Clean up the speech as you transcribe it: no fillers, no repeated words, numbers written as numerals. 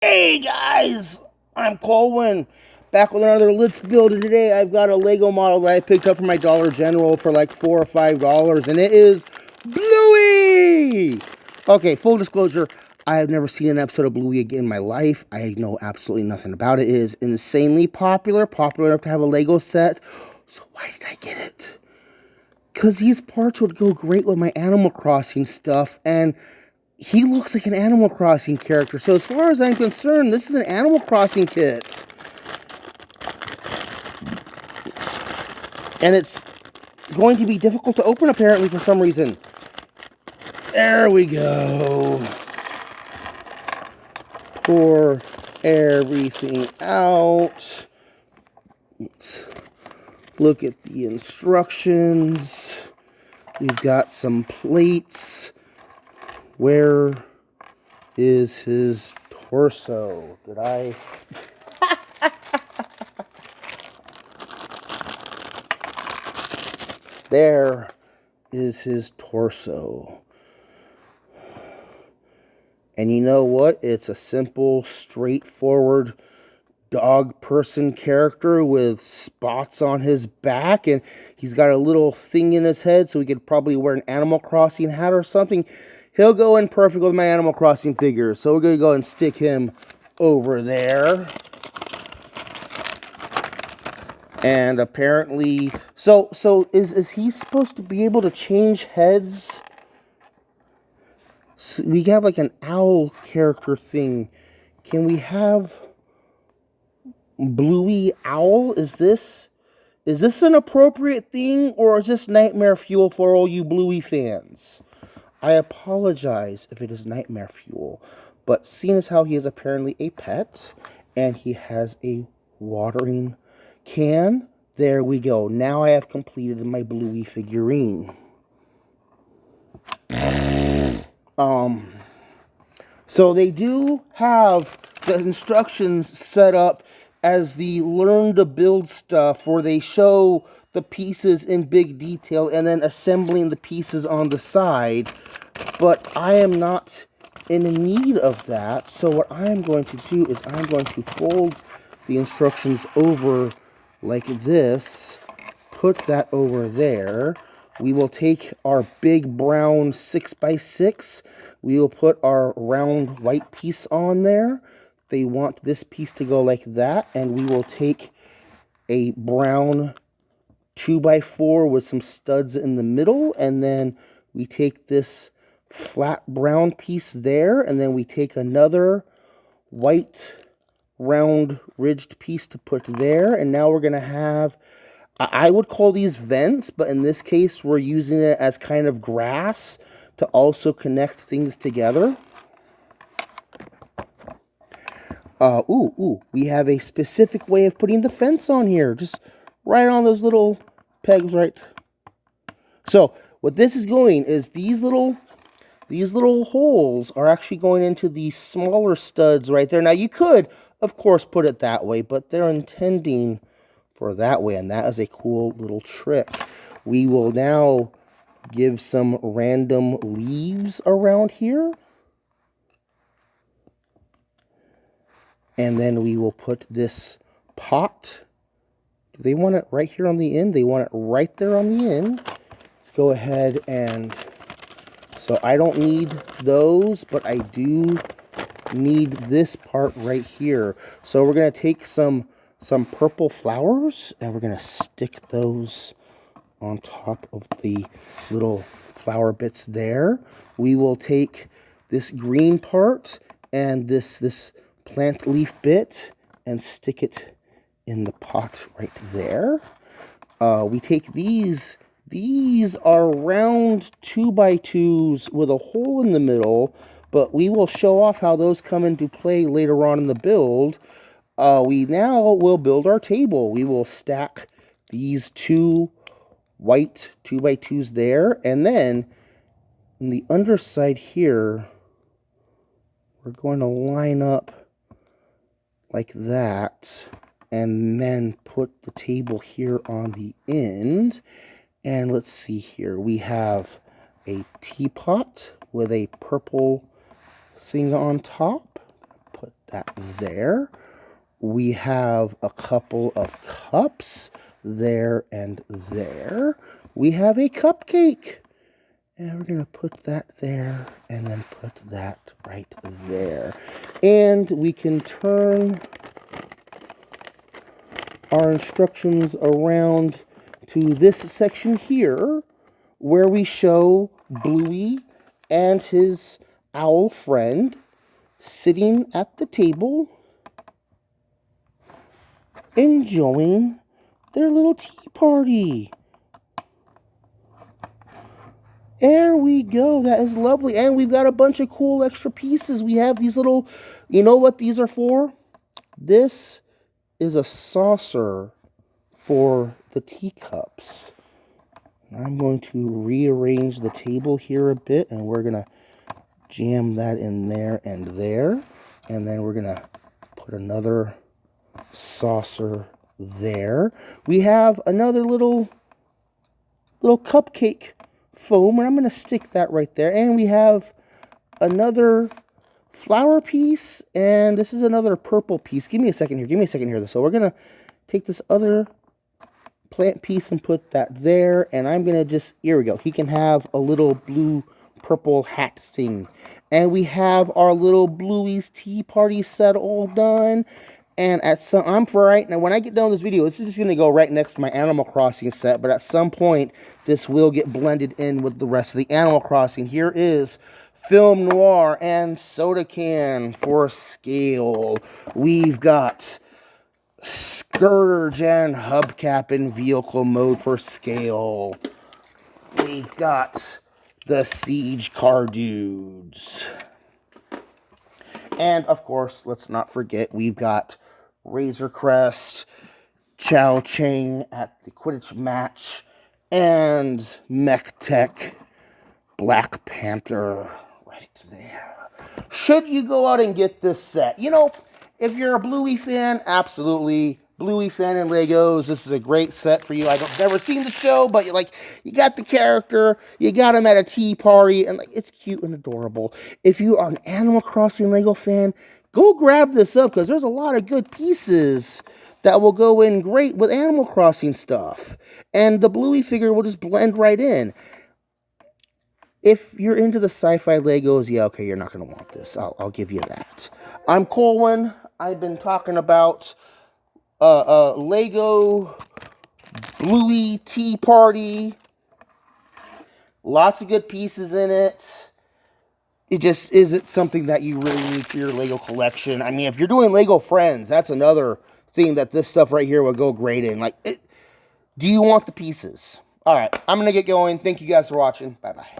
Hey guys, I'm Colwen, back with another Let's Build. Today I've got a Lego model that I picked up from my Dollar General for like $4 or $5, and it is Bluey! Okay, full disclosure, I have never seen an episode of Bluey again in my life. I know absolutely nothing about it. It is insanely popular enough to have a Lego set. So why did I get it? Because these parts would go great with my Animal Crossing stuff, and he looks like an Animal Crossing character. So as far as I'm concerned, this is an Animal Crossing kit. And it's going to be difficult to open apparently for some reason. There we go. Pour everything out. Let's look at the instructions. We've got some plates. Where is his torso? Did I... There is his torso. And you know what? It's a simple, straightforward dog person character with spots on his back, and he's got a little thing in his head, so he could probably wear an Animal Crossing hat or something. He'll go in perfect with my Animal Crossing figures, so we're going to go and stick him over there. And apparently, so is he supposed to be able to change heads? So we have like an owl character thing. Can we have Bluey Owl? Is this an appropriate thing, or is this nightmare fuel for all you Bluey fans? I apologize if it is nightmare fuel, but seeing as how he is apparently a pet, and he has a watering can, there we go. Now I have completed my Bluey figurine. So they do have the instructions set up as the learn to build stuff, where they show the pieces in big detail and then assembling the pieces on the side. But I am not in need of that. So what I am going to do is I'm going to fold the instructions over like this, put that over there. We will take our big brown 6x6. We will put our round white piece on there. They want this piece to go like that. And we will take a brown 2x4 with some studs in the middle. And then we take this flat brown piece there. And then we take another white round ridged piece to put there. And now we're going to have... I would call these vents, but in this case, we're using it as kind of grass to also connect things together. We have a specific way of putting the fence on here. Just right on those little pegs, right? So, what this is going is these little holes are actually going into the smaller studs right there. Now, you could, of course, put it that way, but they're intending for that way, and that is a cool little trick. We will now give some random leaves around here, and then we will put this pot. Do they want it right here on the end? They want it right there on the end. Let's go ahead and... So I don't need those, but I do need this part right here. So we're going to take some purple flowers, and we're going to stick those on top of the little flower bits there. We will take this green part and this plant leaf bit and stick it in the pot right there. We take these. These are round 2x2s with a hole in the middle, but we will show off how those come into play later on in the build. We now will build our table. We will stack these two white 2x2s there, and then in the underside here, we're going to line up like that, and then put the table here on the end. And let's see here. We have a teapot with a purple thing on top. Put that there. We have a couple of cups there and there. We have a cupcake. And we're going to put that there and then put that right there. And we can turn our instructions around to this section here where we show Bluey and his owl friend sitting at the table enjoying their little tea party. There we go. That is lovely. And we've got a bunch of cool extra pieces. We have these little, you know what these are for? This is a saucer for the teacups. I'm going to rearrange the table here a bit, and we're going to jam that in there and there. And then we're going to put another saucer there. We have another little cupcake foam, and I'm going to stick that right there. And we have another flower piece, and this is another purple piece. Give me a second here. So we're going to take this other plant piece and put that there, and I'm going to just, here we go. He can have a little blue purple hat thing. And we have our little Bluey's tea party set all done. And at some, I'm for right now, when I get done with this video, this is just going to go right next to my Animal Crossing set. But at some point, this will get blended in with the rest of the Animal Crossing. Here is Film Noir and Soda Can for scale. We've got Scourge and Hubcap in vehicle mode for scale. We've got the Siege Car Dudes. And, of course, let's not forget, we've got Razor Crest, Chow Chang at the Quidditch match, and Mech Tech Black Panther right there. Should you go out and get this set? You know, if you're a Bluey fan, absolutely. Bluey fan and Legos, this is a great set for you. I've never seen the show, but you got the character, you got him at a tea party, and it's cute and adorable. If you are an Animal Crossing Lego fan, go grab this up, because there's a lot of good pieces that will go in great with Animal Crossing stuff. And the Bluey figure will just blend right in. If you're into the sci-fi Legos, yeah, okay, you're not going to want this. I'll give you that. I'm Colwen. I've been talking about Lego Bluey Tea Party. Lots of good pieces in it. It just isn't something that you really need for your Lego collection. I mean, if you're doing Lego Friends, that's another thing that this stuff right here would go great in. Do you want the pieces? All right, I'm going to get going. Thank you guys for watching. Bye-bye.